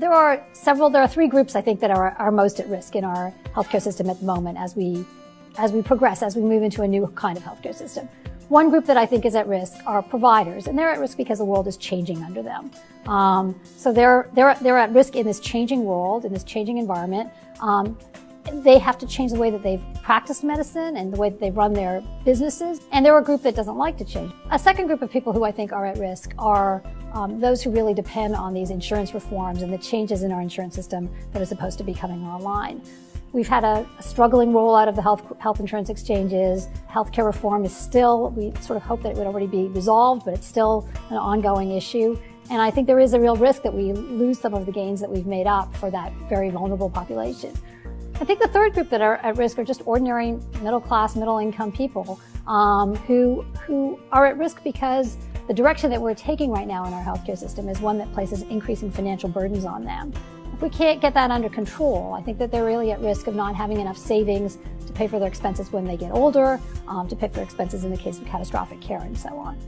There are three groups, I think, that are most at risk in our healthcare system at the moment as we progress, as we move into a new kind of healthcare system. One group that I think is at risk are providers, and they're at risk because the world is changing under them. So they're at risk in this changing world, in this changing environment. They have to change the way that they've practiced medicine and the way that they run their businesses. And they're a group that doesn't like to change. A second group of people who I think are at risk are those who really depend on these insurance reforms and the changes in our insurance system that are supposed to be coming online. We've had a struggling rollout of the health insurance exchanges. Healthcare reform is still, we sort of hope that it would already be resolved, but it's still an ongoing issue. And I think there is a real risk that we lose some of the gains that we've made up for that very vulnerable population. I think the third group that are at risk are just ordinary middle-class, middle-income people who are at risk because the direction that we're taking right now in our healthcare system is one that places increasing financial burdens on them. If we can't get that under control, I think that they're really at risk of not having enough savings to pay for their expenses when they get older, to pay for expenses in the case of catastrophic care, and so on.